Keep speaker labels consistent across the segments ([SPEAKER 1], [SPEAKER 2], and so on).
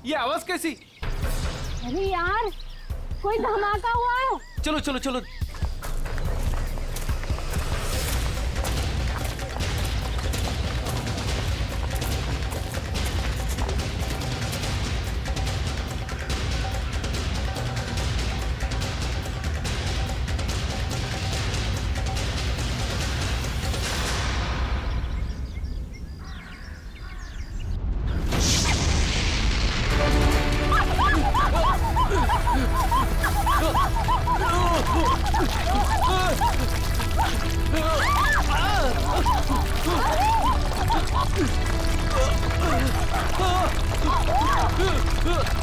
[SPEAKER 1] ये आवाज कैसी?
[SPEAKER 2] अरे यार, कोई धमाका हुआ है।
[SPEAKER 1] चलो चलो चलो।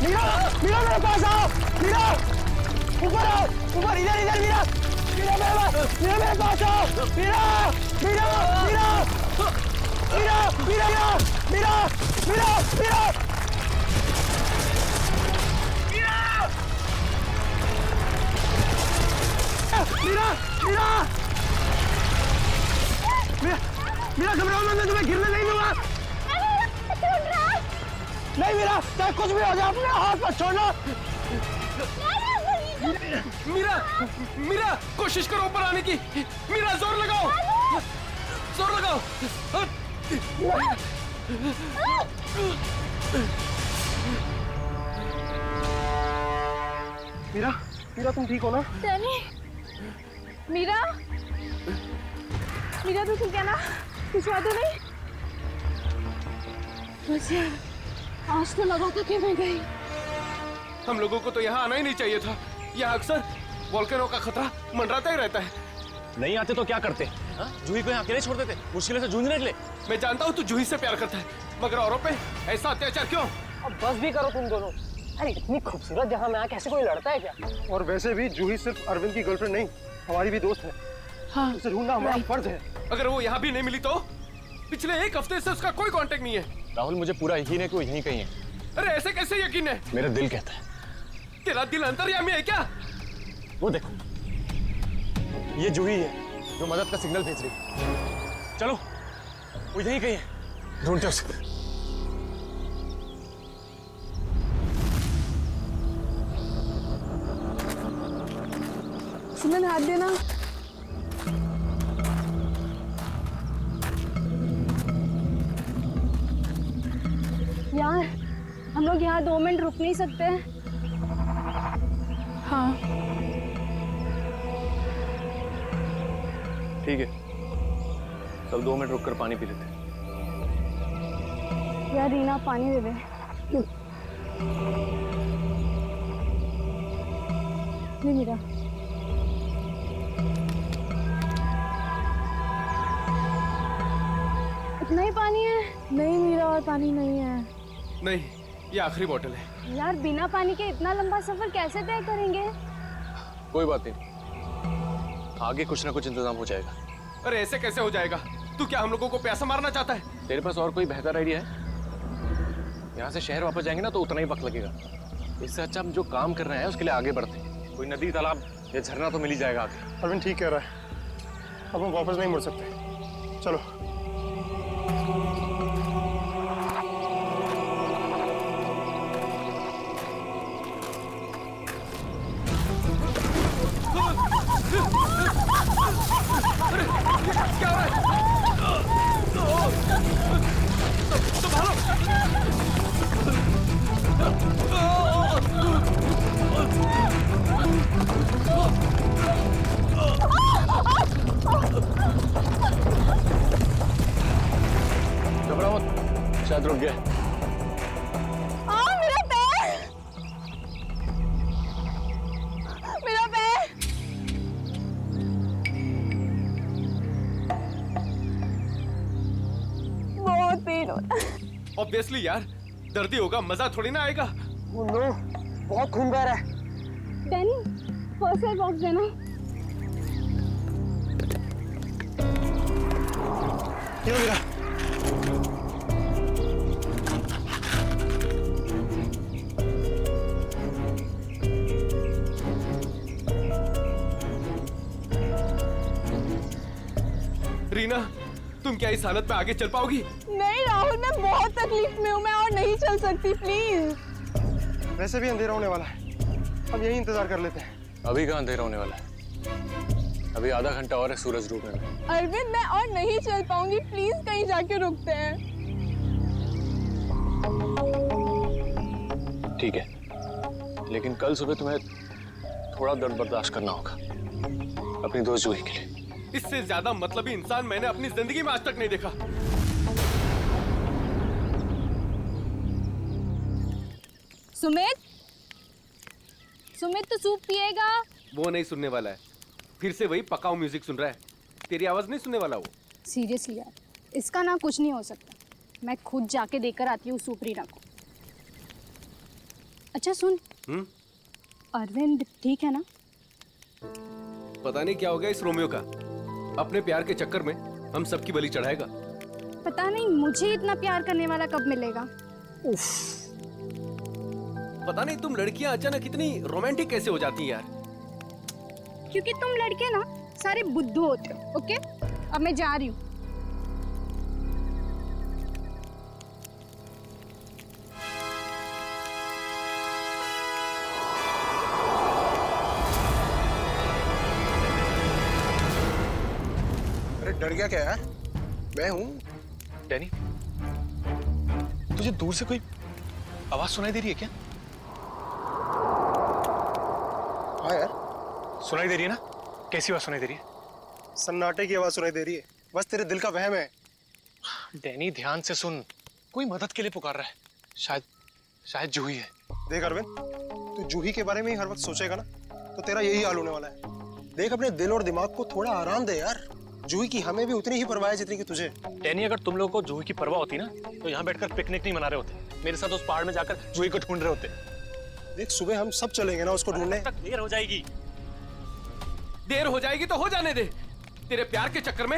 [SPEAKER 3] मीरा, मीरा मेरे पास आओ। मीरा, ऊपर आओ, ऊपर, इधर इधर। मीरा, मीरा मेरे पास आओ। मीरा, मीरा, मीरा, मीरा, मीरा, मीरा, मीरा, मीरा, मीरा, मीरा, मीरा, घबराओ मत, मैं तुम्हें गिरने नहीं दूंगा। नहीं मीरा, चाहे कुछ भी हो जाए अपने हाथ पर छोड़ना।
[SPEAKER 1] मीरा, मीरा, कोशिश करो ऊपर आने की। मीरा, जोर लगाओ, जोर लगाओ।
[SPEAKER 3] मीरा, मीरा तुम ठीक हो ना?
[SPEAKER 2] डैनी, मीरा, मीरा तो ठीक है ना? कुछ बात तो नहीं? मुझे आज तो लगा था कि मैं गई।
[SPEAKER 1] हम लोगों को तो यहाँ आना ही नहीं चाहिए था। यहाँ अक्सर वोल्केनो का खतरा मंडराता ही रहता है।
[SPEAKER 4] नहीं आते तो क्या करते? जूही को यहाँ अकेले छोड़ देते, मुश्किल से जूझने के लिए।
[SPEAKER 1] मैं जानता हूँ तू जूही से प्यार करता है, मगर औरों पे ऐसा अत्याचार क्यों?
[SPEAKER 3] अब बस भी करो तुम दोनों। अरे इतनी खूबसूरत जगह में आके ऐसे कोई लड़ता है क्या? और वैसे भी जूही सिर्फ अरविंद की गर्लफ्रेंड नहीं, हमारी भी दोस्त है। हाँ, उसे ढूंढना हमारा फर्ज है।
[SPEAKER 1] अगर वो यहाँ भी नहीं मिली तो? पिछले एक हफ्ते से उसका कोई कांटेक्ट नहीं है।
[SPEAKER 4] राहुल, मुझे पूरा यकीन है कि वो यहीं कहीं है।
[SPEAKER 1] अरे ऐसे कैसे यकीन है?
[SPEAKER 4] मेरा दिल कहता है।
[SPEAKER 1] तेरा दिल अंतर्यामी है क्या?
[SPEAKER 4] वो देखो, ये जूही है जो मदद का सिग्नल भेज रही है। चलो, वो यहीं कहीं है, ढूंढते उसे।
[SPEAKER 2] सुमन, हाथ देना। यार, हम लोग यहाँ 2 मिनट रुक नहीं सकते? हाँ।
[SPEAKER 4] ठीक है, चल 2 मिनट रुक कर पानी पी लेते।
[SPEAKER 2] यार रीना, पानी दे दे। नहीं मीरा। इतना ही पानी है? नहीं मीरा, और पानी नहीं है।
[SPEAKER 1] नहीं, ये आखिरी बोतल है।
[SPEAKER 2] यार बिना पानी के इतना लंबा सफर कैसे तय करेंगे?
[SPEAKER 4] कोई बात नहीं, आगे कुछ ना कुछ इंतजाम हो जाएगा।
[SPEAKER 1] अरे ऐसे कैसे हो जाएगा? तू क्या हम लोगों को प्यासा मारना चाहता है?
[SPEAKER 4] तेरे पास और कोई बेहतर आइडिया है? यहाँ से शहर वापस जाएंगे ना तो उतना ही वक्त लगेगा। इससे अच्छा हम जो काम कर रहे हैं उसके लिए आगे बढ़ते हैं। कोई नदी, तालाब या झरना तो मिल ही जाएगा आगे।
[SPEAKER 3] अरविंद ठीक कह रहा है, अब हम वापस नहीं मुड़ सकते। चलो।
[SPEAKER 1] क्या हो रहा है?
[SPEAKER 4] घबराओ मत, शायद रुक गया।
[SPEAKER 2] मेरा पैर, मेरा पैर। बहुत पेन हो रहा है।
[SPEAKER 1] ऑब्वियसली यार, दर्द ही होगा, मजा थोड़ी ना आएगा।
[SPEAKER 3] नो, बहुत खून बह रहा है।
[SPEAKER 2] डैनी, फर्स्ट एड बॉक्स देना।
[SPEAKER 3] ये मेरा।
[SPEAKER 1] रीना, तुम क्या इस हालत में आगे चल पाओगी?
[SPEAKER 2] नहीं राहुल, मैं बहुत तकलीफ में हूँ, मैं और नहीं चल सकती, प्लीज।
[SPEAKER 3] वैसे भी अंधेरा होने वाला है, अब यही इंतजार कर लेते हैं।
[SPEAKER 4] अभी कहाँ अंधेरा होने वाला है? अभी आधा घंटा और है सूरज डूबने में।
[SPEAKER 2] अरविंद मैं और नहीं चल पाऊंगी, प्लीज कहीं जाके रुकते हैं।
[SPEAKER 4] ठीक है, लेकिन कल सुबह तुम्हें थोड़ा दर्द बर्दाश्त करना होगा अपनी दोस्त जूही के लिए।
[SPEAKER 1] इससे ज्यादा मतलबी इंसान मैंने अपनी जिंदगी में आज तक नहीं देखा।
[SPEAKER 2] सुमित, सुमित तो सूप पिएगा।
[SPEAKER 1] वो नहीं सुनने वाला है, फिर से वही पकाऊ म्यूजिक सुन रहा है। तेरी आवाज नहीं सुनने वाला वो।
[SPEAKER 2] सीरियसली यार, इसका ना कुछ नहीं हो सकता। मैं खुद जाके देकर आती हूँ सूप रीना को। अच्छा सुन, अरविंद ठीक है ना?
[SPEAKER 1] पता नहीं क्या हो गया इस रोमियो का, अपने प्यार के चक्कर में हम सबकी बलि चढ़ाएगा।
[SPEAKER 2] पता नहीं मुझे इतना प्यार करने वाला कब मिलेगा। उफ।
[SPEAKER 1] पता नहीं तुम लड़कियां अचानक इतनी रोमांटिक कैसे हो जाती हैं यार।
[SPEAKER 2] क्योंकि तुम लड़के ना सारे बुद्धू होते हो। ओके, अब मैं जा रही हूँ।
[SPEAKER 3] अरे डर गया क्या यार? मैं हूँ।
[SPEAKER 4] डैनी, तुझे दूर से कोई आवाज सुनाई दे रही है क्या?
[SPEAKER 3] हाँ यार,
[SPEAKER 4] सुनाई दे रही है ना? कैसी आवाज सुनाई दे रही है?
[SPEAKER 3] सन्नाटे की आवाज सुनाई दे रही है। बस तेरे दिल का वहम है।
[SPEAKER 4] डैनी ध्यान से सुन, कोई मदद के लिए पुकार रहा है। शायद जूही है।
[SPEAKER 3] देख अरविंद, तू जूही के बारे में ही हर वक्त सोचेगा ना, तो तेरा यही हाल होने वाला है। देख अपने दिल और दिमाग को थोड़ा आराम दे यार। जूही की हमें भी उतनी ही परवाह है जितनी की तुझे।
[SPEAKER 4] डैनी, अगर तुम लोगों को जूही की परवाह होती ना, तो यहाँ बैठकर पिकनिक नहीं मना रहे होते, मेरे साथ उस पहाड़ में जाकर जूही को ढूंढ रहे होते।
[SPEAKER 3] देख सुबह हम सब चलेंगे ना उसको ढूंढने।
[SPEAKER 4] तक देर हो जाएगी।
[SPEAKER 1] देर हो जाएगी तो हो जाने दे। तेरे प्यार के चक्कर में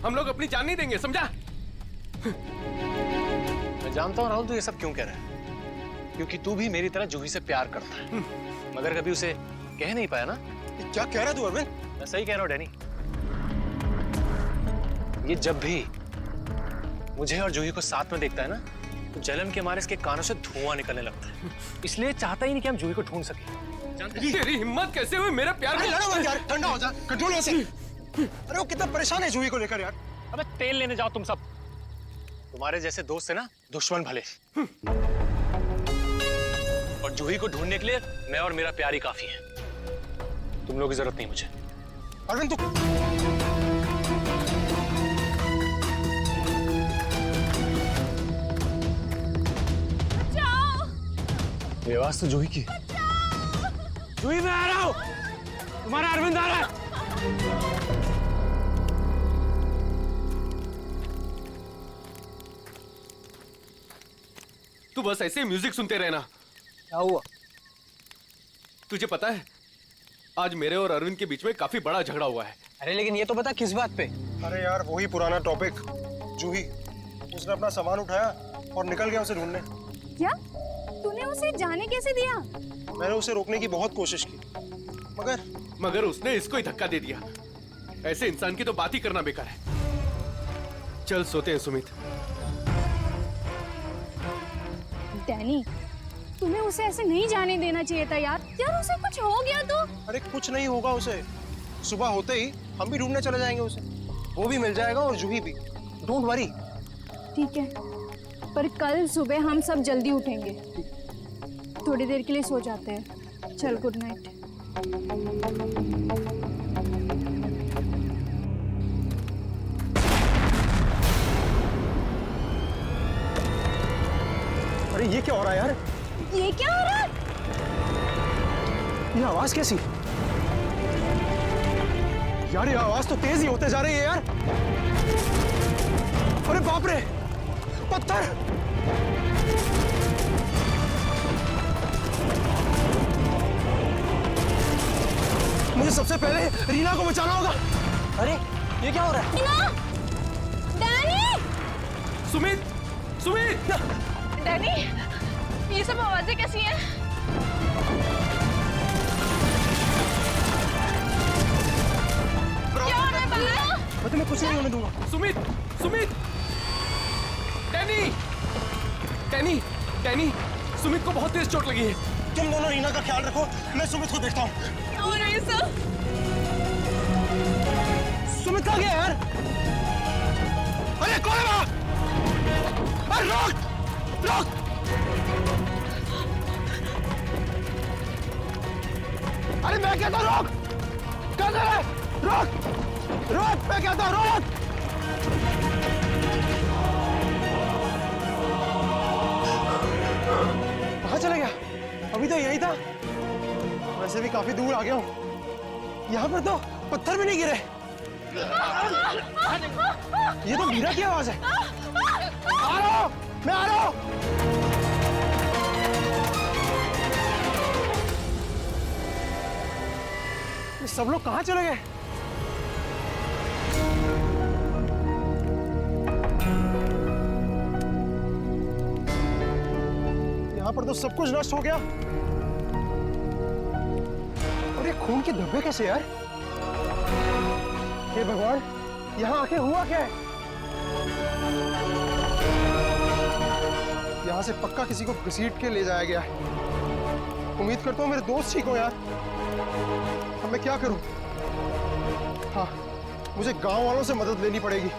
[SPEAKER 1] हम लोग अपनी जान नहीं देंगे, समझा?
[SPEAKER 4] मैं जानता हूँ राहुल, तू ये सब क्यों कह रहा है, क्योंकि तू भी मेरी तरह जूही से प्यार करता है, मगर कभी उसे कह नहीं पाया ना।
[SPEAKER 3] ये क्या कह रहा है तू अरविंद?
[SPEAKER 4] मैं सही कह रहा हूँ डैनी। ये जब भी मुझे और जूही को साथ में देखता है ना, तो जलन के मारे इसके कानों से धुआं निकलने लगता है। इसलिए चाहता ही नहीं कि हम जूही को ढूंढ सके।
[SPEAKER 1] तेरी हिम्मत कैसे हुई मेरे प्यार
[SPEAKER 3] अरे
[SPEAKER 1] में?
[SPEAKER 3] लड़ो मत यार, ठंडा हो जा, कंट्रोल से। अरे वो कितना परेशान है जूही को लेकर यार।
[SPEAKER 4] अबे तेल लेने जाओ तुम सब। तुम्हारे जैसे दोस्त है ना, दुश्मन भले। और जूही को ढूंढने के लिए मैं और मेरा प्यार ही काफी है। तुम लोगों की जरूरत नहीं मुझे।
[SPEAKER 3] अरविंद तू
[SPEAKER 4] ये आवाज तो जूही की।
[SPEAKER 3] जूही मैं आ रहा हूँ, तुम्हारा अरविंद आ रहा है।
[SPEAKER 1] तू बस ऐसे म्यूजिक सुनते रहना।
[SPEAKER 3] क्या हुआ?
[SPEAKER 1] तुझे पता है आज मेरे और अरविंद के बीच में काफी बड़ा झगड़ा हुआ है।
[SPEAKER 5] अरे लेकिन ये तो बता किस बात पे?
[SPEAKER 3] अरे यार वही पुराना टॉपिक। जूही, उसने अपना सामान उठाया और निकल गया उसे ढूंढने।
[SPEAKER 2] क्या? तूने उसे जाने कैसे दिया?
[SPEAKER 3] मैंने उसे रोकने की बहुत कोशिश की,
[SPEAKER 1] मगर उसने इसको ही धक्का दे दिया। ऐसे इंसान की तो बात ही करना बेकार है। चल सोते हैं सुमित।
[SPEAKER 2] डैनी, तुम्हें उसे ऐसे नहीं जाने देना चाहिए था यार। यार उसे कुछ हो गया तो?
[SPEAKER 3] अरे कुछ नहीं होगा उसे। सुबह होते ही हम भी ढूंढने चले जाएंगे उसे। वो भी मिल जाएगा और जूही भी। Don't worry.
[SPEAKER 2] ठीक है, पर कल सुबह हम सब जल्दी उठेंगे। थोड़ी देर के लिए सो जाते हैं। चल गुड नाइट।
[SPEAKER 3] अरे ये क्या हो रहा है यार?
[SPEAKER 2] ये क्या हो रहा है?
[SPEAKER 3] ये आवाज कैसी? यार ये आवाज तो तेज ही होते जा रही है यार। अरे बाप रे, पत्थर! मुझे सबसे पहले रीना को बचाना होगा।
[SPEAKER 5] अरे ये क्या हो रहा है?
[SPEAKER 2] रीना! डैनी!
[SPEAKER 1] सुमित! सुमित!
[SPEAKER 2] डैनी, ये सब आवाजें कैसी हैं? क्या हो रहा है बाहर?
[SPEAKER 3] मैं तुम्हें कुछ नहीं होने दूंगा।
[SPEAKER 1] Sumit! Sumit! Danny! Danny! Danny! Sumit को बहुत तेज चोट लगी है।
[SPEAKER 3] तुम दोनों रीना का ख्याल रखो, मैं सुमित को देखता हूँ।
[SPEAKER 2] और ऐसा
[SPEAKER 3] सुमित कहाँ गया यार? अरे कौन है वहाँ? अरे रोक! रोक! अरे मैं कहता हूँ रोक! कहाँ है? रोक! रोक! मैं कहता हूँ रोक! कहाँ चला गया? अभी तो यही था। वैसे भी काफी दूर आ गया हूँ। यहाँ पर तो पत्थर भी नहीं गिरे। ये तो मीरा की आवाज है। आ रहा हूँ, मैं आ रहा हूँ। ये सब लोग कहाँ चले गए? यहाँ पर तो सब कुछ नष्ट हो गया। और ये खून के धब्बे कैसे यार? हे भगवान, यहाँ आके हुआ क्या है? यहाँ से पक्का किसी को घसीट के ले जाया गया है। उम्मीद करता हूँ मेरे दोस्त ठीक हो यार। अब मैं क्या करूँ? हाँ, मुझे गांव वालों से मदद लेनी पड़ेगी।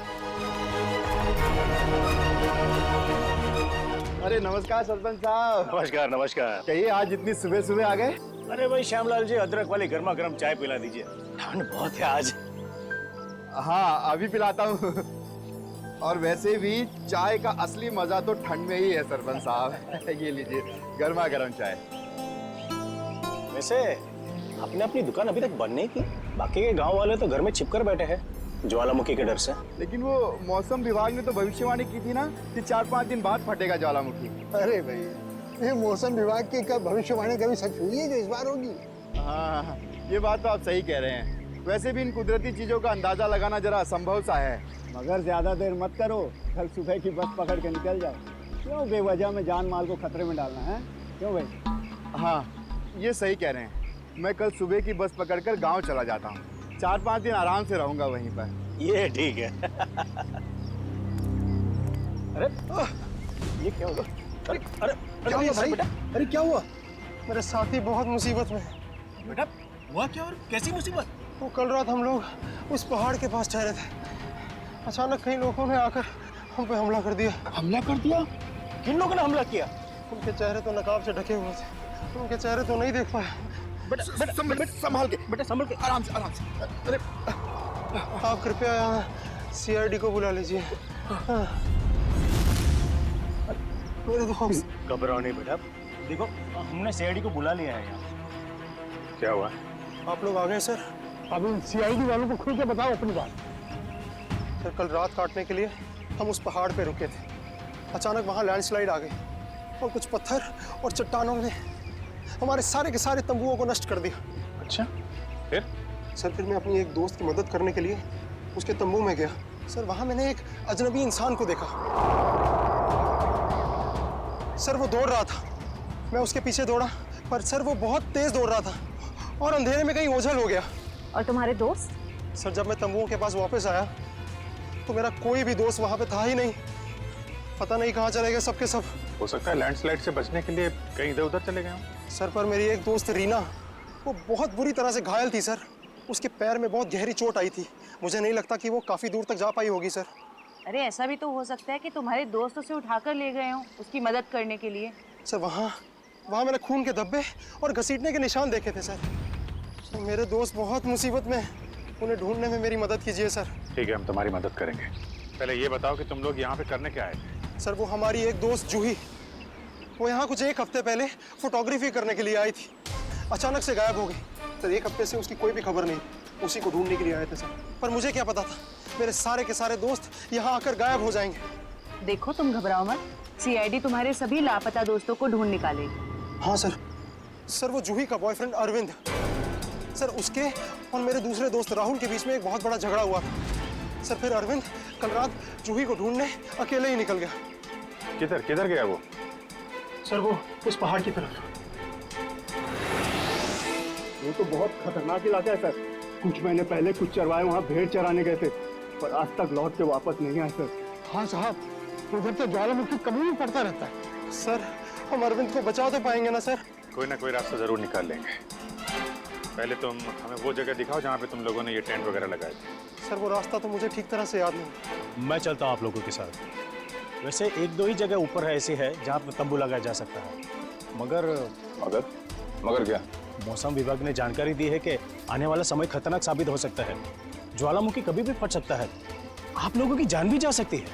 [SPEAKER 6] अरे नमस्कार सरपंच साहब।
[SPEAKER 7] नमस्कार नमस्कार।
[SPEAKER 6] कहिए आज इतनी सुबह सुबह आ गए?
[SPEAKER 7] अरे भाई श्यामलाल जी, अदरक वाली गर्मा गर्म चाय पिला दीजिए, ठंड बहुत है आज।
[SPEAKER 6] हाँ अभी पिलाता हूँ। और वैसे भी चाय का असली मजा तो ठंड में ही है सरपंच साहब। ये लीजिए गर्मा गर्म चाय।
[SPEAKER 7] वैसे आपने अपनी दुकान अभी तक बंद नहीं की? बाकी के गांव वाले तो घर में छिपकर बैठे हैं ज्वालामुखी के डर से।
[SPEAKER 6] लेकिन वो मौसम विभाग ने तो भविष्यवाणी की थी ना कि 4-5 दिन बाद फटेगा ज्वालामुखी।
[SPEAKER 3] अरे भाई, ये मौसम विभाग की कब भविष्यवाणी कभी सच हुई है जो इस बार होगी?
[SPEAKER 6] हाँ ये बात तो आप सही कह रहे हैं। वैसे भी इन कुदरती चीजों का अंदाजा लगाना जरा असंभव सा है।
[SPEAKER 8] मगर ज्यादा देर मत करो, कल सुबह की बस पकड़ के निकल जाओ। क्यों बेवजह में जान माल को खतरे में डालना है? क्यों भाई?
[SPEAKER 6] हाँ ये सही कह रहे हैं। मैं कल सुबह की बस पकड़कर गांव चला जाता हूँ। 4-5 दिन आराम से रहूंगा वहीं पर।
[SPEAKER 7] ये ठीक है। अरे ये क्या हुआ? अरे अरे
[SPEAKER 3] क्या हुआ भाई? अरे क्या हुआ? मेरे साथी बहुत मुसीबत में है।
[SPEAKER 7] बेटा हुआ क्या और कैसी मुसीबत?
[SPEAKER 3] वो कल रात हम लोग उस पहाड़ के पास ठहरे थे। अचानक कई लोगों ने आकर हम पे हमला कर दिया।
[SPEAKER 7] हमला कर दिया? किन लोगों ने हमला किया?
[SPEAKER 3] उनके चेहरे तो नकाब से ढके हुए थे, उनके चेहरे तो नहीं देख पाया।
[SPEAKER 7] बेटा संभाल के, बेटा संभल के, आराम से आराम से। अरे
[SPEAKER 3] आप कृपया यहाँ सीआईडी को बुला लीजिए। हाँ। मेरे दोस्त।
[SPEAKER 7] घबराओ नहीं बेटा, देखो हमने सीआईडी को बुला लिया है यहाँ। क्या हुआ?
[SPEAKER 3] आप लोग आ गए सर?
[SPEAKER 8] अब इन सीआईडी वालों को खुल के बताओ अपनी बात।
[SPEAKER 3] सर कल रात काटने के लिए हम उस पहाड़ पे रुके थे। अचानक वहाँ लैंडस्लाइड आ गई और कुछ पत्थर और चट्टानों ने हमारे सारे के सारे तंबुओं को नष्ट कर दिया।
[SPEAKER 7] अच्छा फिर?
[SPEAKER 3] सर फिर मैं अपनी एक दोस्त की मदद करने के लिए उसके तंबू में गया। सर वहाँ मैंने एक अजनबी इंसान को देखा। सर वो दौड़ रहा था, मैं उसके पीछे दौड़ा, पर सर वो बहुत तेज दौड़ रहा था और अंधेरे में कहीं ओझल हो गया।
[SPEAKER 9] और तुम्हारे दोस्त?
[SPEAKER 3] सर जब मैं तंबुओं के पास वापस आया तो मेरा कोई भी दोस्त वहाँ पे था ही नहीं। पता नहीं कहाँ चले गए सबके सब।
[SPEAKER 10] हो सकता है लैंडस्लाइड से बचने के लिए कहीं इधर उधर चले गए हों।
[SPEAKER 3] सर पर मेरी एक दोस्त रीना, वो बहुत बुरी तरह से घायल थी सर। उसके पैर में बहुत गहरी चोट आई थी। मुझे नहीं लगता कि वो काफी दूर तक जा पाई होगी सर।
[SPEAKER 9] अरे ऐसा भी तो हो सकता है कि तुम्हारे दोस्त उसे उठाकर ले गए हों उसकी मदद करने के लिए।
[SPEAKER 3] सर वहाँ मैंने खून के धब्बे और घसीटने के निशान देखे थे सर। मेरे दोस्त बहुत मुसीबत में हैं। उन्हें ढूंढने में मेरी मदद कीजिए सर।
[SPEAKER 10] ठीक है हम तुम्हारी मदद करेंगे। पहले ये बताओ कि तुम लोग यहाँ पे करने क्या आए थे?
[SPEAKER 3] सर वो हमारी एक दोस्त जूही, वो यहाँ कुछ 1 हफ्ते पहले फोटोग्राफी करने के लिए आई थी। अचानक से गायब हो गई। सर 1 हफ्ते से उसकी कोई भी खबर नहीं। उसी को ढूंढने के लिए आए थे सर। पर मुझे क्या पता था मेरे सारे के सारे दोस्त यहाँ आकर गायब हो जाएंगे।
[SPEAKER 9] देखो तुम घबराओ मत, सीआईडी तुम्हारे सभी लापता दोस्तों को ढूंढ निकालेगी।
[SPEAKER 3] हाँ सर। सर वो जूही का बॉयफ्रेंड अरविंद, सर उसके और मेरे दूसरे दोस्त राहुल के बीच में एक बहुत बड़ा झगड़ा हुआ था। सर फिर अरविंद कल रात जूही को ढूंढने अकेले ही निकल गया।
[SPEAKER 10] किधर किधर गया वो?
[SPEAKER 3] सर वो उस पहाड़ की तरफ।
[SPEAKER 8] वो तो बहुत खतरनाक इलाका है सर। कुछ महीने पहले कुछ चरवाए वहाँ भेड़ चराने गए थे, पर आज तक लौट के वापस नहीं आए सर।
[SPEAKER 3] हाँ साहब, उधर तो ज्वालामुखी कभी भी पड़ता रहता है सर। हम अरविंद को बचा तो पाएंगे ना सर?
[SPEAKER 10] कोई ना कोई रास्ता जरूर निकाल लेंगे। पहले तुम हमें वो जगह दिखाओ जहाँ पे तुम लोगों ने ये टेंट वगैरह लगाए थे।
[SPEAKER 3] सर वो रास्ता तो मुझे ठीक तरह से याद नहीं।
[SPEAKER 7] मैं चलता हूँ आप लोगों के साथ। वैसे एक दो ही जगह ऊपर है ऐसी है जहाँ पर तंबू लगाया जा सकता है, मगर
[SPEAKER 10] मगर क्या?
[SPEAKER 7] मौसम विभाग ने जानकारी दी है कि आने वाला समय खतरनाक साबित हो सकता है। ज्वालामुखी कभी भी फट सकता है, आप लोगों की जान भी जा सकती है।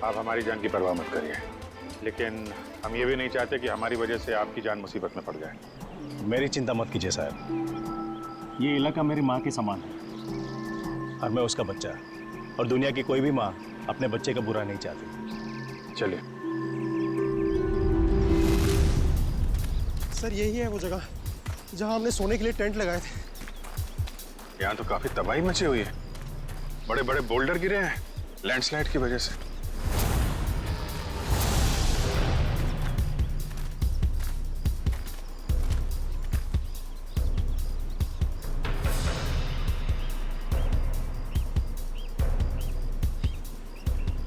[SPEAKER 10] आप हमारी जान की परवाह मत करिए, लेकिन हम ये भी नहीं चाहते कि हमारी वजह से आपकी जान मुसीबत में पड़ जाए।
[SPEAKER 7] मेरी चिंता मत कीजिए साहब, ये इलाका मेरी माँ के समान है और मैं उसका बच्चा, और दुनिया की कोई भी माँ अपने बच्चे का बुरा नहीं चाहती।
[SPEAKER 10] चलिए।
[SPEAKER 3] सर यही है वो जगह जहाँ हमने सोने के लिए टेंट लगाए थे।
[SPEAKER 10] यहाँ तो काफी तबाही मची हुई है, बड़े बड़े बोल्डर गिरे हैं लैंडस्लाइड की वजह से।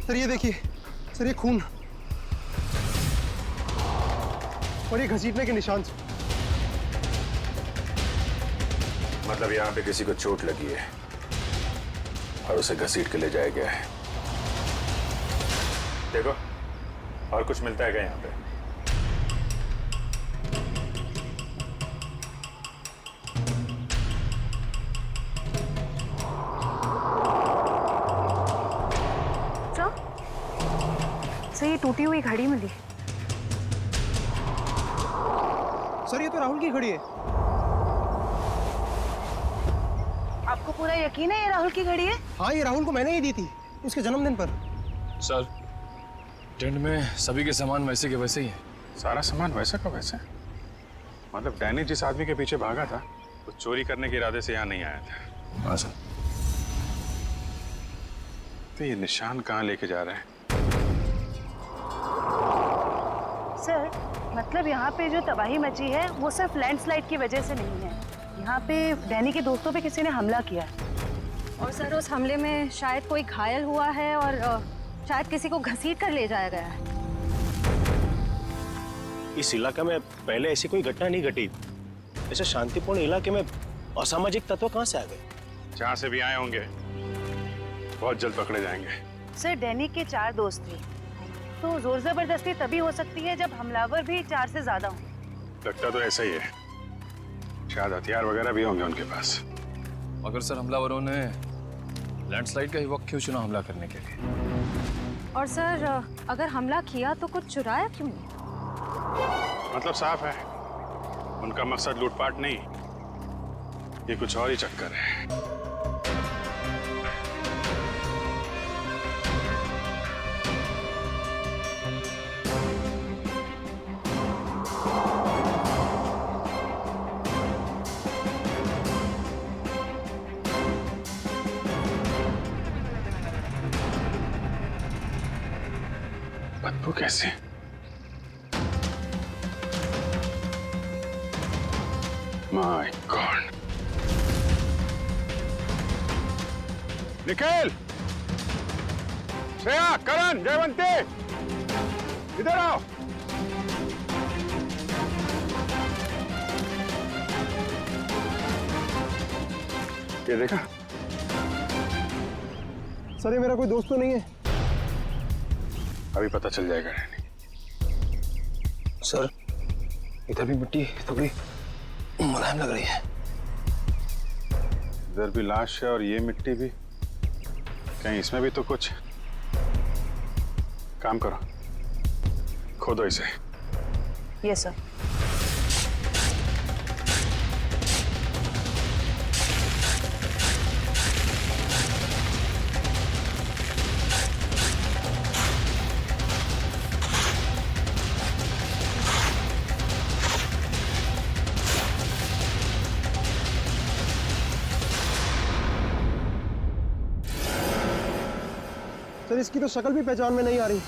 [SPEAKER 3] सर ये देखिए, सर ये खून और ये घसीटने के निशान।
[SPEAKER 10] मतलब यहाँ पे किसी को चोट लगी है और उसे घसीट के ले जाया गया है। देखो और कुछ मिलता है क्या यहाँ पे?
[SPEAKER 9] सर ये टूटी हुई घड़ी मिली।
[SPEAKER 3] सर ये तो राहुल की घड़ी है।
[SPEAKER 9] आपको पूरा यकीन है ये राहुल की घड़ी है?
[SPEAKER 3] हाँ ये राहुल को मैंने ही दी थी उसके जन्मदिन पर।
[SPEAKER 4] सर टेंट में सभी के सामान वैसे के वैसे ही है।
[SPEAKER 10] सारा सामान वैसा का वैसा? मतलब डैनी जिस आदमी के पीछे भागा था वो चोरी करने के इरादे से यहाँ नहीं आया था।
[SPEAKER 4] हाँ सर।
[SPEAKER 10] तो ये निशान कहाँ लेके जा रहे हैं?
[SPEAKER 9] सर मतलब यहाँ पे जो तबाही मची है वो सिर्फ लैंडस्लाइड की वजह से नहीं है, यहाँ पे डैनी के दोस्तों पे किसी ने हमला किया है।
[SPEAKER 2] और सर उस हमले में शायद कोई घायल हुआ है और शायद किसी को घसीट कर ले जाया गया है।
[SPEAKER 7] इस इलाके में पहले ऐसी कोई घटना नहीं घटी। ऐसे शांतिपूर्ण इलाके में असामाजिक तत्व कहाँ से आ गए?
[SPEAKER 10] जहाँ से भी आए होंगे बहुत जल्द पकड़े जाएंगे।
[SPEAKER 9] सर डैनी के 4 दोस्त थे, तो जोर जबरदस्ती तभी हो सकती है जब हमलावर भी 4 से ज्यादा हों।
[SPEAKER 10] लगता तो ऐसा ही है, शायद हथियार वगैरह भी होंगे उनके पास।
[SPEAKER 4] मगर सर हमलावरों ने लैंडस्लाइड का ही वक्त क्यों चुना हमला करने के लिए?
[SPEAKER 2] और सर अगर हमला किया तो कुछ चुराया क्यों नहीं?
[SPEAKER 10] मतलब साफ है उनका मकसद लूटपाट नहीं, ये कुछ और ही चक्कर है। बदबू कैसे? My God. निखिल, श्रेया, करण, जयवंती, इधर आओ। ये देखा?
[SPEAKER 3] सर ये मेरा कोई दोस्त तो नहीं है?
[SPEAKER 10] अभी पता चल जाएगा।
[SPEAKER 5] सर इधर भी मिट्टी थोड़ी मुलायम लग रही है।
[SPEAKER 10] इधर भी लाश है और ये मिट्टी भी, कहीं इसमें भी तो कुछ। काम करो, खोदो इसे।
[SPEAKER 9] Yes sir.
[SPEAKER 3] सर इसकी तो शक्ल भी पहचान में नहीं आ रही,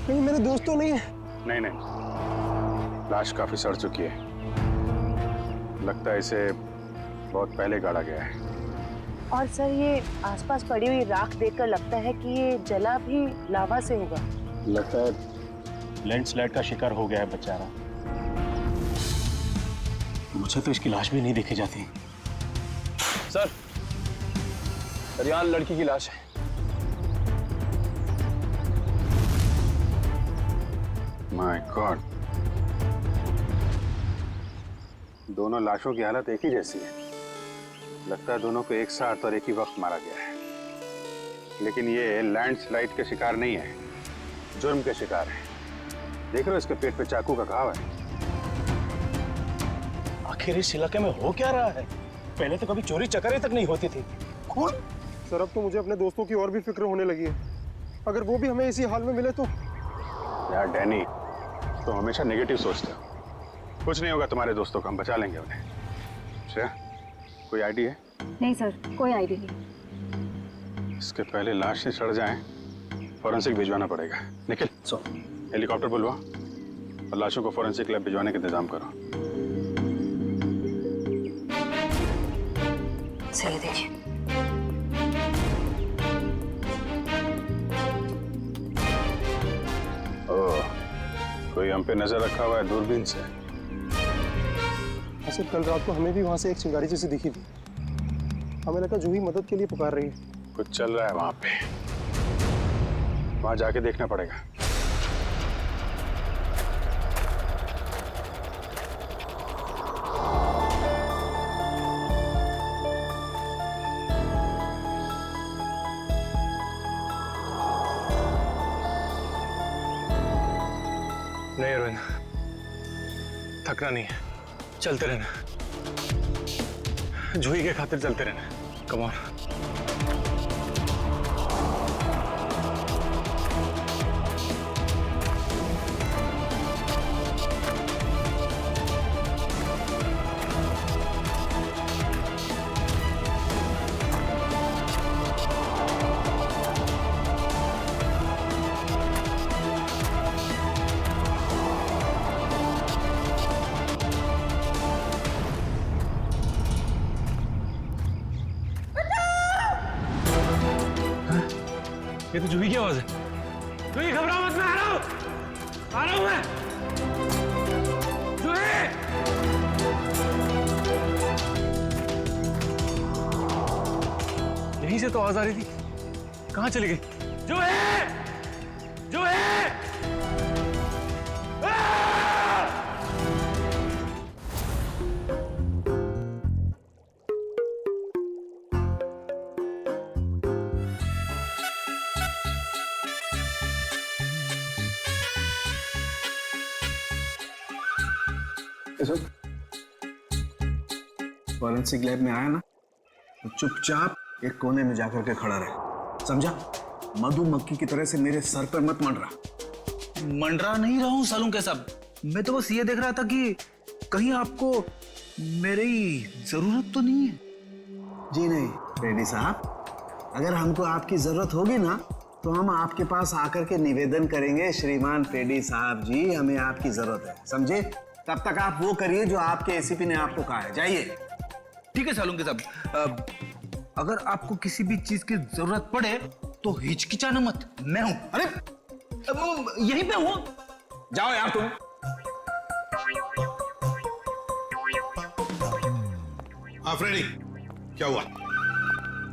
[SPEAKER 3] कहीं मेरे दोस्त तो नहीं है?
[SPEAKER 10] नहीं नहीं, लाश काफी सड़ चुकी है, लगता है इसे बहुत पहले गाड़ा गया है।
[SPEAKER 9] और सर ये आसपास पड़ी हुई राख देखकर लगता है कि ये जला भी लावा से होगा।
[SPEAKER 7] लगता है लैंडस्लाइड का शिकार हो गया है बेचारा। मुझे तो इसकी लाश भी नहीं देखी जाती।
[SPEAKER 5] सर, यहाँ लड़की की लाश है।
[SPEAKER 10] माय गॉड, दोनों लाशों की हालत एक ही जैसी है। लगता है दोनों को एक साथ और एक ही वक्त मारा गया है। लेकिन ये लैंडस्लाइड के शिकार नहीं है, जुर्म के शिकार है। देख रहे हो इसके पेट पे चाकू का घाव है।
[SPEAKER 7] आखिर इस इलाके में हो क्या रहा है? पहले तो कभी चोरी चकारी तक नहीं होती थी। खून?
[SPEAKER 11] सर अब तो मुझे अपने दोस्तों की और भी फिक्र होने लगी है। अगर वो भी हमें इसी हाल में मिले तो।
[SPEAKER 10] यार डैनी, तुम हमेशा नेगेटिव सोचते हो। कुछ नहीं होगा तुम्हारे दोस्तों को, हम बचा लेंगे उन्हें। श्रेया, कोई आईडिया है?
[SPEAKER 2] नहीं सर, कोई आइडिया नहीं।
[SPEAKER 10] इसके पहले लाश से सड़ जाए, फॉरेंसिक भिजवाना पड़ेगा। निखिल, हेलीकॉप्टर बुलवा और लाशों को फॉरेंसिक लैब भिजवाने का इंतजाम करो।
[SPEAKER 9] सही देखिए।
[SPEAKER 10] ओह, कोई हम पे नजर रखा हुआ है दूरबीन से।
[SPEAKER 11] सर कल रात को हमें भी वहां से एक चिंगारी जैसी दिखी थी। हमें लगा जूही मदद के लिए पुकार रही है।
[SPEAKER 10] कुछ चल रहा है वहां पे, वहां जाके देखना पड़ेगा।
[SPEAKER 4] नहीं रोहित, थकना नहीं है, चलते रहना। जूही के खातिर चलते रहना। Come on. ये तो जूही की आवाज है। जूही घबराओ मत, मैं आ रहा हूं मैं। जूही! यहीं से तो आवाज आ रही थी, कहां चली गई? जूही! जूही!
[SPEAKER 5] फॉरेंसिक लैब में आया ना तो चुपचाप एक कोने में जाकर के खड़ा रहे, समझा? मधुमक्खी की तरह से मेरे सर पर मत मंडरा।
[SPEAKER 12] मंडरा नहीं रहा हूं सालूं के साहब, मैं तो बस ये देख रहा था कि कहीं आपको मेरी जरूरत तो नहीं है।
[SPEAKER 5] जी नहीं रेड्डी साहब, अगर हमको आपकी जरूरत होगी ना तो हम आपके पास आकर के निवेदन करेंगे, श्रीमान पेडी साहब जी हमें आपकी जरूरत है, समझे? तब तक आप वो करिए जो आपके एसीपी ने आपको कहा है, जाइए।
[SPEAKER 12] ठीक है सालूं के साहब, अगर आपको किसी भी चीज की जरूरत पड़े तो हिचकिचाना मत, मैं हूं। अरे यहीं पे हूं, जाओ यार तुम।
[SPEAKER 13] हाँ फ्रेडी, क्या हुआ?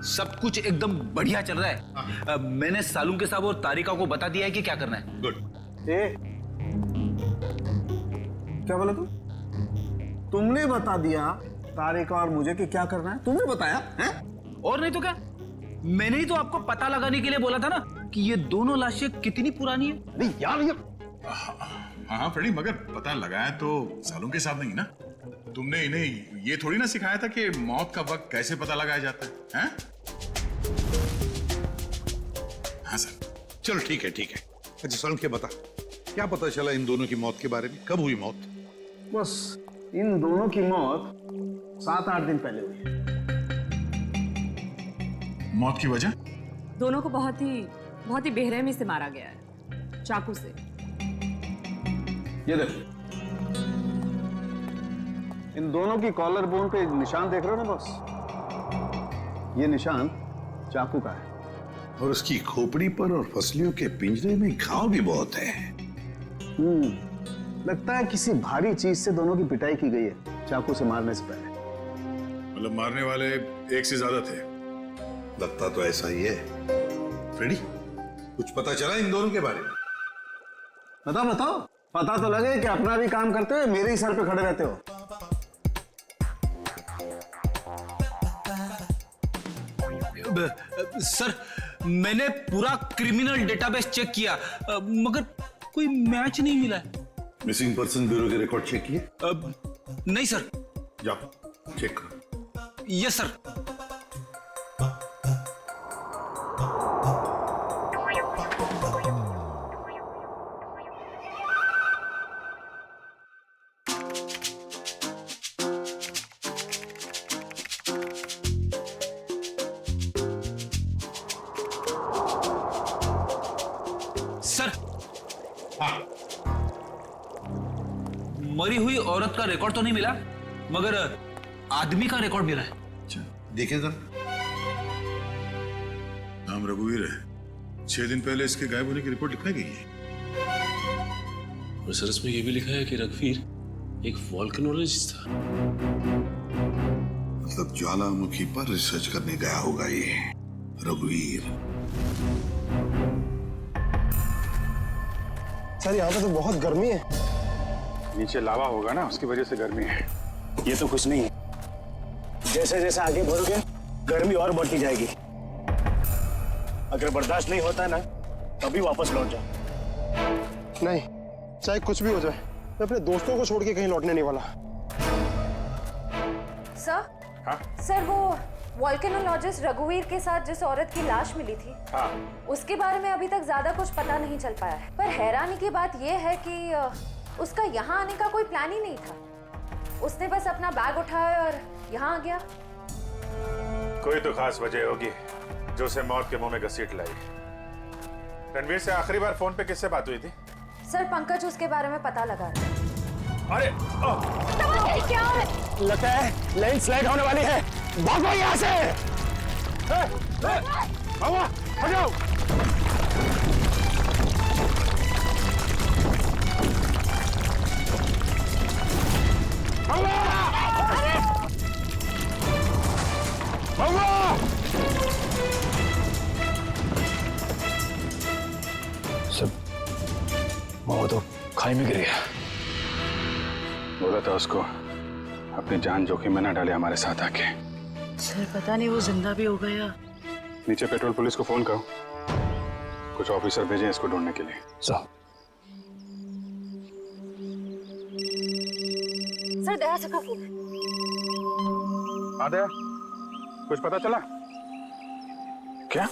[SPEAKER 12] सब कुछ एकदम बढ़िया चल रहा है। मैंने सालूं के साहब और तारिका को बता दिया है कि क्या करना है।
[SPEAKER 13] गुड।
[SPEAKER 5] क्या बोला तुमने बता दिया तारिका और मुझे कि क्या करना है? तुमने बताया है?
[SPEAKER 12] और नहीं तो क्या, मैंने ही तो आपको पता लगाने के लिए बोला था ना कि ये दोनों लाशें कितनी पुरानी है।
[SPEAKER 5] अरे यार ये
[SPEAKER 13] हाँ फ्रेडी, मगर पता लगाया तो सालों के साथ नहीं ना। तुमने इन्हें ये थोड़ी ना सिखाया था कि मौत का वक्त कैसे पता लगाया जाता है, हैं? हाँ सर, चलो ठीक है ठीक है। अच्छा सालों के बता, क्या पता चला इन दोनों की मौत के बारे में? कब हुई मौत?
[SPEAKER 5] बस इन दोनों की मौत 7-8 दिन पहले हुई है।
[SPEAKER 13] मौत की वजह?
[SPEAKER 14] दोनों को बहुत ही बेरहमी से मारा गया है, चाकू से।
[SPEAKER 5] ये देखो, इन दोनों की कॉलर बोन पे निशान देख रहे हो ना बॉस? ये निशान चाकू का है।
[SPEAKER 13] और उसकी खोपड़ी पर और फसलियों के पिंजरे में घाव भी बहुत है।
[SPEAKER 5] लगता है किसी भारी चीज से दोनों की पिटाई की गई है। चाकू से मारने से पहले।
[SPEAKER 13] मतलब मारने वाले एक से ज्यादा थे?
[SPEAKER 15] लगता तो ऐसा ही है। फ्रेडी, कुछ पता चला इन दोनों के बारे में?
[SPEAKER 5] बताओ बताओ, पता तो लगे कि अपना भी काम करते हुए मेरे ही सर पे खड़े रहते हो।
[SPEAKER 12] सर, मैंने पूरा क्रिमिनल डेटाबेस चेक किया, मगर कोई मैच नहीं मिला है।
[SPEAKER 15] मिसिंग पर्सन ब्यूरो के रिकॉर्ड चेक किए?
[SPEAKER 12] नहीं सर।
[SPEAKER 15] जाओ चेक करो।
[SPEAKER 12] Yes sir. सर, मरी हुई औरत का रिकॉर्ड तो नहीं मिला, मगर आदमी का रिकॉर्ड मिला है।
[SPEAKER 15] अच्छा, देखिए जरा।
[SPEAKER 13] नाम रघुवीर है। 6 दिन पहले इसके गायब होने की रिपोर्ट लिखाई गई है।
[SPEAKER 16] और सर इसमें यह भी लिखा है कि रघुवीर एक वोल्केनोलॉजिस्ट था।
[SPEAKER 15] मतलब ज्वालामुखी पर रिसर्च करने गया होगा ये रघुवीर।
[SPEAKER 11] सर यहाँ पे तो बहुत गर्मी है।
[SPEAKER 10] नीचे लावा होगा ना, उसकी वजह से गर्मी है।
[SPEAKER 7] ये तो कुछ नहीं है, जैसे जैसे आगे बढ़ोगे गर्मी और बढ़ती जाएगी। अगर बर्दाश्त नहीं होता ना तभी वापस लौट जाओ।
[SPEAKER 11] नहीं, चाहे कुछ भी हो जाए, मैं अपने दोस्तों को छोड़ के कहीं लौटने नहीं वाला।
[SPEAKER 17] सर,
[SPEAKER 10] हाँ?
[SPEAKER 17] सर वो वोल्केनोलॉजिस्ट रघुवीर के साथ जिस औरत की लाश मिली थी,
[SPEAKER 10] हाँ।
[SPEAKER 17] उसके बारे में अभी तक ज्यादा कुछ पता नहीं चल पाया है। पर हैरानी की बात यह है कि उसका यहाँ आने का कोई प्लान ही नहीं था। उसने बस अपना बैग उठाया और यहाँ आ गया।
[SPEAKER 10] कोई तो खास वजह होगी जो उसे मौत के मुंह में घसीट लाई। रणवीर से आखिरी बार फोन पे किससे बात हुई थी?
[SPEAKER 17] सर, पंकज उसके बारे में पता लगा रहा है।
[SPEAKER 10] अरे
[SPEAKER 17] क्या है?
[SPEAKER 11] लगता है लैंडस्लाइड होने वाली है। भागो यहाँ से।
[SPEAKER 10] हटाओ।
[SPEAKER 7] सब वो तो खाई में गिर गया।
[SPEAKER 10] बोला था उसको अपनी जान जोखिम में ना डाले हमारे साथ आके।
[SPEAKER 9] सर पता नहीं वो जिंदा भी हो गया।
[SPEAKER 10] नीचे पेट्रोल पुलिस को फोन करो, कुछ ऑफिसर भेजें इसको ढूंढने के लिए।
[SPEAKER 7] साहब,
[SPEAKER 17] सर दया से फोन।
[SPEAKER 10] आदया, कुछ पता चला क्या?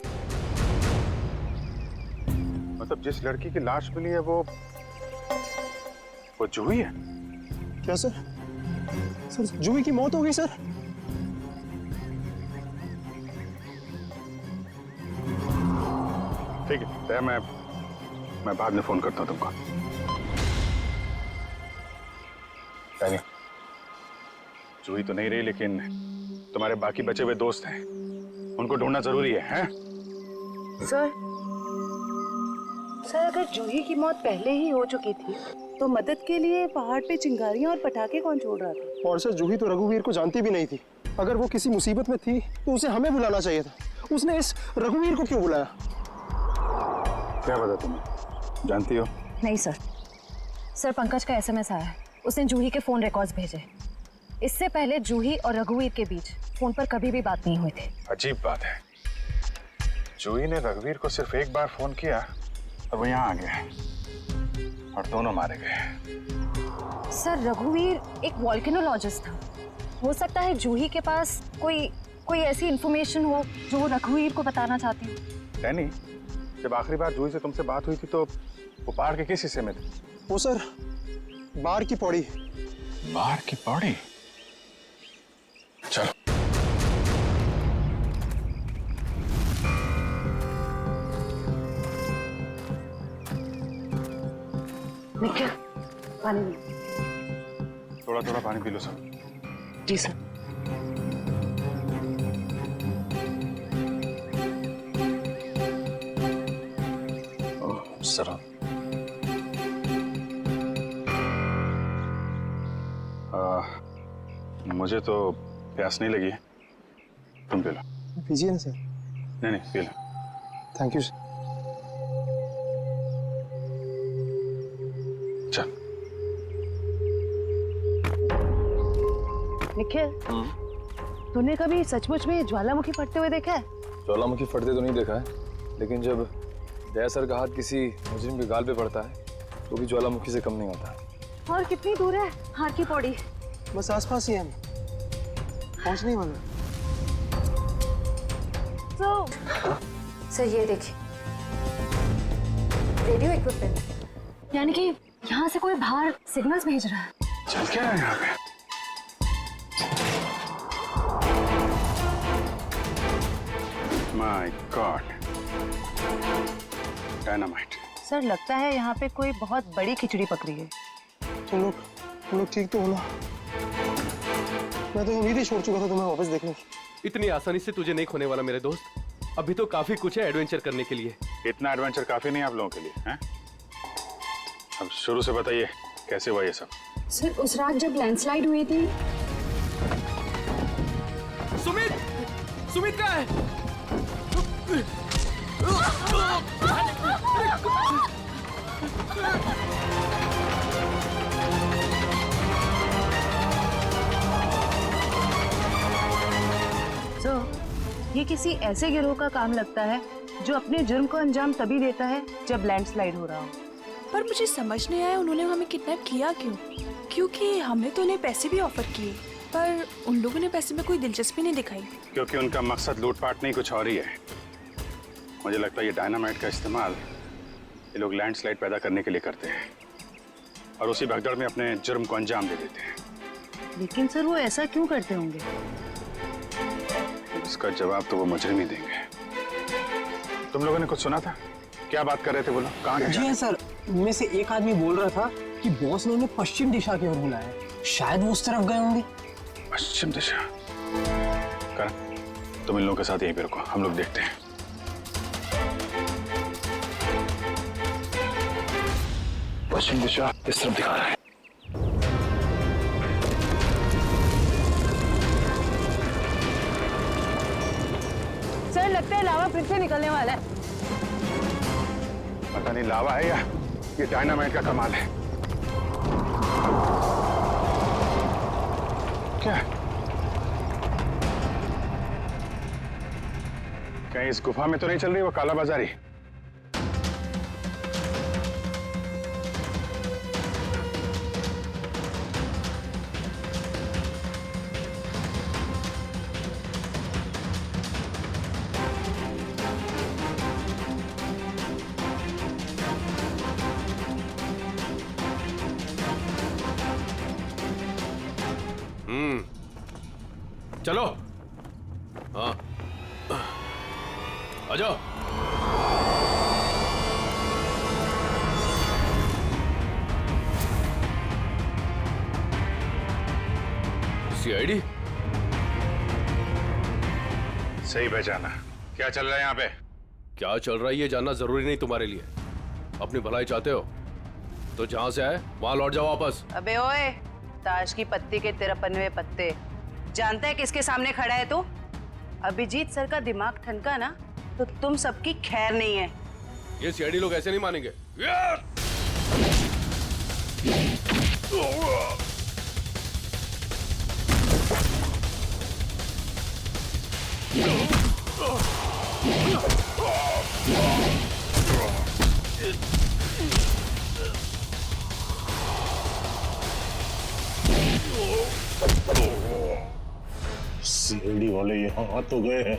[SPEAKER 10] मतलब जिस लड़की की लाश मिली है वो जूही है?
[SPEAKER 11] क्या सर? सर जूही की मौत हो गई सर।
[SPEAKER 10] ठीक है, तो मैं बाद में फोन करता हूँ तुमको। जूही तो नहीं रही, लेकिन तुम्हारे बाकी बचे हुए दोस्त हैं, उनको ढूंढना जरूरी है?
[SPEAKER 9] सर, अगर जूही की मौत पहले ही हो चुकी थी तो मदद के लिए पहाड़ पे चिंगारियां और पटाखे कौन छोड़ रहा था?
[SPEAKER 11] और सर जूही तो रघुवीर को जानती भी नहीं थी। अगर वो किसी मुसीबत में थी तो उसे हमें बुलाना चाहिए था। उसने इस रघुवीर को क्यों बुलाया?
[SPEAKER 10] क्या पता तुम्हें, जानती हो?
[SPEAKER 17] नहीं सर। सर, पंकज का एसएमएस आया है। उसने जूही के फोन रिकॉर्ड्स भेजे। इससे पहले जूही और रघुवीर के बीच फोन पर कभी भी बात नहीं हुई थी।
[SPEAKER 10] अजीब बात है, जूही ने रघुवीर को सिर्फ एक बार फोन किया और वो यहाँ आ गया और दोनों मारे गए।
[SPEAKER 17] सर, रघुवीर एक वोल्केनोलॉजिस्ट था। हो सकता है जूही के पास कोई ऐसी इंफॉर्मेशन हो जो वो रघुवीर को बताना चाहती हो।
[SPEAKER 10] डैनी, जब आखिरी बार जूही से तुमसे बात हुई थी तो वो पहाड़ के किस हिस्से में थे?
[SPEAKER 11] वो सर बाहर की पौड़ी।
[SPEAKER 10] बाहर की पौड़ी? चलो।
[SPEAKER 9] निखिल, पानी।
[SPEAKER 10] थोड़ा थोड़ा पानी पी लो सब।
[SPEAKER 9] जी सर।
[SPEAKER 7] सर,
[SPEAKER 10] मुझे तो प्यास नहीं लगी है, तुम पी लो।
[SPEAKER 11] पीजिए ना सर।
[SPEAKER 10] नहीं नहीं P low.
[SPEAKER 11] Thank you sir.
[SPEAKER 10] चल।
[SPEAKER 9] निखिल, तूने कभी सचमुच में ज्वालामुखी फटते हुए देखा है?
[SPEAKER 18] ज्वालामुखी फटते तो नहीं देखा है, लेकिन जब दया सर का हाथ किसी मुजरिम के गाल पे पड़ता है तो भी ज्वालामुखी से कम नहीं होता।
[SPEAKER 9] और कितनी दूर है हार की पौड़ी?
[SPEAKER 11] बस आसपास ही है, हम पहुंचने ही वाले।
[SPEAKER 17] तो सर ये देखिए, रेडियो इक्विपमेंट,
[SPEAKER 2] यानी कि यहाँ से कोई बाहर सिग्नल्स भेज रहा है।
[SPEAKER 10] चल क्या है यहाँ पे? My God, dynamite.
[SPEAKER 9] सर लगता है यहाँ पे कोई बहुत बड़ी खिचड़ी पक रही है।
[SPEAKER 11] तुम लोग ठीक तो हो ना? मैं तो उम्मीद ही छोड़ चुका था तुम्हें वापस देखने की।
[SPEAKER 1] इतनी आसानी से तुझे नहीं खोने वाला मेरे दोस्त। अभी तो काफी कुछ है एडवेंचर करने के लिए।
[SPEAKER 10] इतना एडवेंचर काफी नहीं आप लोगों के लिए, हैं? अब शुरू से बताइए कैसे हुआ ये सब?
[SPEAKER 2] सर उस रात जब लैंडस्लाइड हुई थी।
[SPEAKER 1] सुमित, सुमित कहाँ है?
[SPEAKER 9] ये किसी ऐसे गिरोह का काम लगता है जो अपने जुर्म को अंजाम तभी देता है जब लैंडस्लाइड हो रहा हो।
[SPEAKER 19] पर मुझे समझ नहीं आया उन्होंने हमें किडनैप किया क्यों? क्योंकि हमने तो उन्हें पैसे भी ऑफर किए, पर उन लोगों ने पैसे में कोई दिलचस्पी नहीं दिखाई।
[SPEAKER 10] क्योंकि उनका मकसद लूटपाट नहीं, कुछ और ही है। मुझे लगता है ये डायनामाइट का इस्तेमाल ये लोग लैंडस्लाइड पैदा करने के लिए करते हैं और उसी भगदड़ में अपने जुर्म को अंजाम दे देते हैं।
[SPEAKER 9] लेकिन सर वो ऐसा क्यों करते होंगे?
[SPEAKER 10] इसका जवाब तो वो मुजरिम ही देंगे। तुम लोगों ने कुछ सुना था? क्या बात कर रहे थे, बोलो। कहाँ गए?
[SPEAKER 11] जी हाँ सर, उनमें से एक आदमी बोल रहा था कि बॉस ने उन्हें पश्चिम दिशा की ओर बुलाया है। शायद वो उस तरफ गए होंगे।
[SPEAKER 10] पश्चिम दिशा? करण, तुम इन लोगों के साथ यहीं पे रुको, हम लोग देखते हैं।
[SPEAKER 18] पश्चिम दिशा इस तरफ दिखा रहा है।
[SPEAKER 9] सर लगता है लावा फिर से निकलने वाला है।
[SPEAKER 10] पता नहीं लावा है या ये डायनामाइट का कमाल है। क्या कहीं इस गुफा में तो नहीं चल रही वो कालाबाजारी?
[SPEAKER 1] चलो। हाँ आ जाओ। सीआईडी
[SPEAKER 10] सही पहचाना। क्या चल रहा है यहाँ पे?
[SPEAKER 1] क्या चल रहा है ये जानना जरूरी नहीं तुम्हारे लिए। अपनी भलाई चाहते हो तो जहां से आए वहां लौट जाओ वापस।
[SPEAKER 9] अबे ओए, ताश की पत्ती के 53 पत्ते। जानता है किसके सामने खड़ा है तू? अभिजीत सर का दिमाग ठनका ना तो तुम सबकी खैर नहीं है।
[SPEAKER 1] ये सीआईडी लोग ऐसे नहीं मानेंगे।
[SPEAKER 7] सीआईडी वाले यहाँ आ तो गए हैं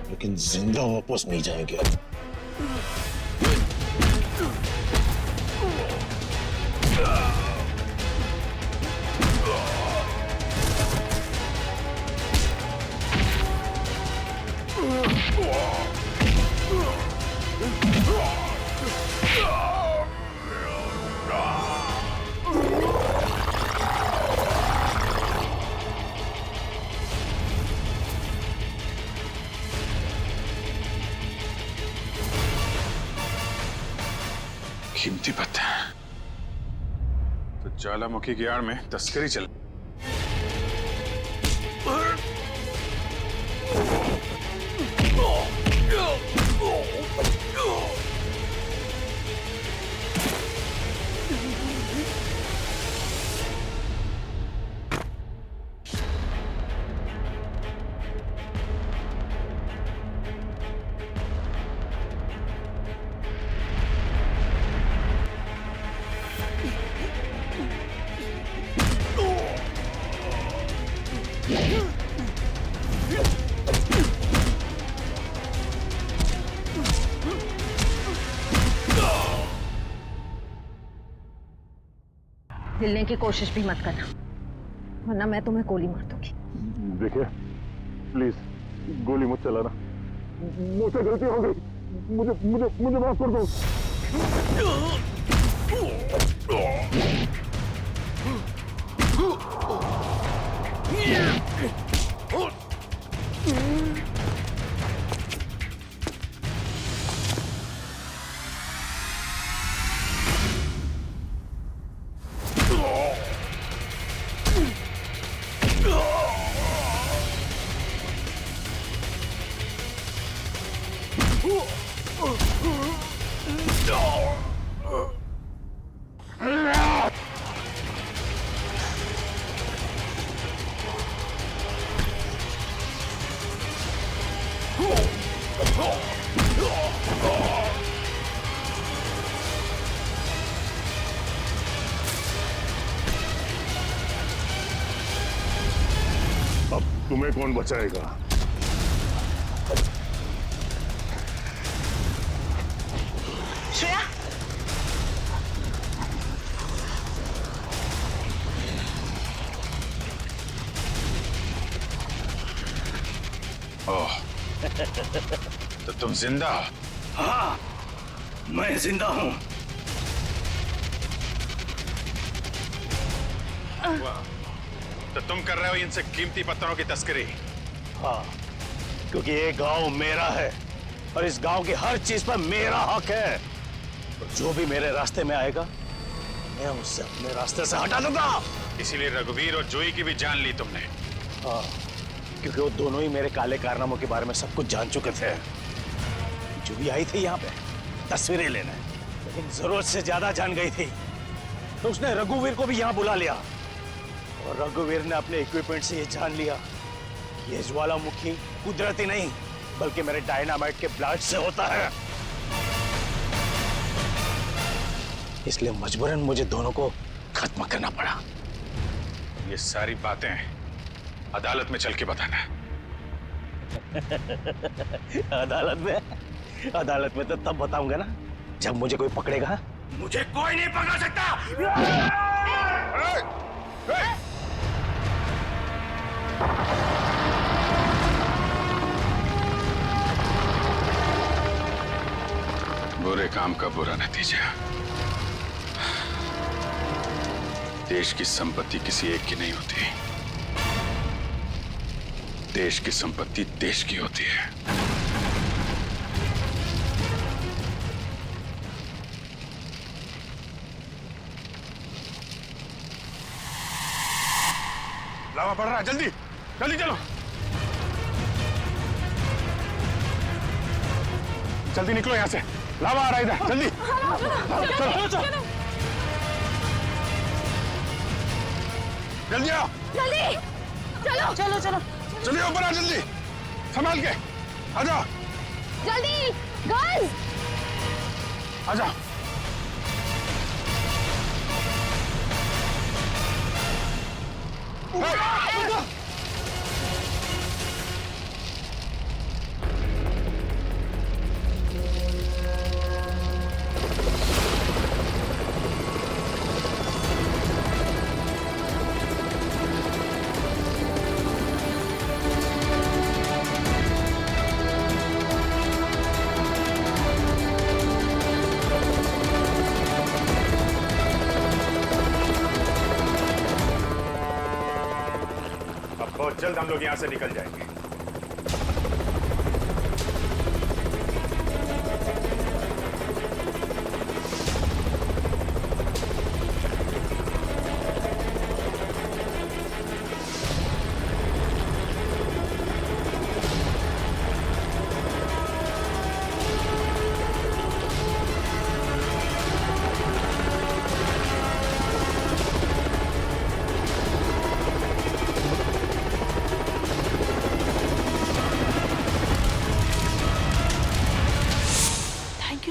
[SPEAKER 7] लेकिन जिंदा वापस नहीं जाएंगे।
[SPEAKER 10] कीमती पत्थर तो ज्वालामुखी की आड़ में तस्करी चल।
[SPEAKER 9] हिलने की कोशिश भी मत करना, वरना मैं तुम्हें गोली मार दूंगी।
[SPEAKER 7] देखिए प्लीज गोली मत चलाना, मुझसे गलती हो गई, मुझे मुझे मुझे माफ कर दो। अब तुम्हें कौन बचाएगा?
[SPEAKER 9] श्रेया,
[SPEAKER 10] ओह, तो तुम जिंदा हो?
[SPEAKER 7] हाँ, मैं जिंदा हूं।
[SPEAKER 10] तो तुम कर रहे हो इनसे कीमती पत्थरों की तस्करी?
[SPEAKER 7] हाँ, क्योंकि ये गांव मेरा है और इस गांव की हर चीज पर मेरा हक है। तो जो भी मेरे रास्ते में आएगा मैं उससे अपने रास्ते से हटा दूंगा।
[SPEAKER 10] इसीलिए रघुवीर और जूही की भी जान ली तुमने?
[SPEAKER 7] हाँ, क्योंकि वो दोनों ही मेरे काले कारनामों के बारे में सब कुछ जान चुके थे। जूही आई थी यहाँ पे तस्वीरें लेने, लेकिन जरूरत से ज्यादा जान गई थी, तो उसने रघुवीर को भी यहाँ बुला लिया और रघुवीर ने अपने इक्विपमेंट से ये जान लिया कि ये ज्वालामुखी कुदरती नहीं बल्कि मेरे डायनामाइट के ब्लास्ट से होता है। इसलिए मजबूरन मुझे दोनों को खत्म करना पड़ा।
[SPEAKER 10] ये सारी बातें अदालत में चल के बताना।
[SPEAKER 7] अदालत में तो तब बताऊंगा ना जब मुझे कोई पकड़ेगा। मुझे कोई नहीं पकड़ सकता।
[SPEAKER 10] बुरे काम का बुरा नतीजा। देश की संपत्ति किसी एक की नहीं होती, देश की संपत्ति देश की होती है। लावा पड़ रहा है, जल्दी जल्दी चलो, जल्दी निकलो यहां से, लावा आ रहा है इधर, जल्दी चलो चलो जल्दी आओ,
[SPEAKER 3] जल्दी चलो चलो चलो
[SPEAKER 10] चलिए ऊपर आ, जल्दी संभाल के आ जाओ,
[SPEAKER 3] जल्दी गर्ल्स
[SPEAKER 10] आ जाओ। बहुत जल्द हम लोग यहां से निकल जाएंगे।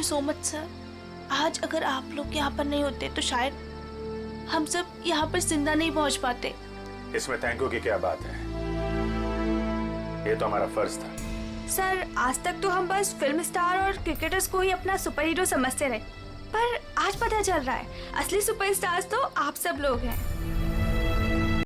[SPEAKER 19] So much sir. आज अगर आप लोग यहाँ पर नहीं होते तो शायद हम सब यहाँ पर जिंदा नहीं पहुँच पाते।
[SPEAKER 10] इसमें थैंक यू की क्या बात है, ये तो हमारा फर्ज था।
[SPEAKER 19] सर आज तक तो हम बस फिल्म स्टार और क्रिकेटर्स को ही अपना सुपर हीरो समझते रहे, पर आज पता चल रहा है असली सुपरस्टार्स तो आप सब लोग हैं।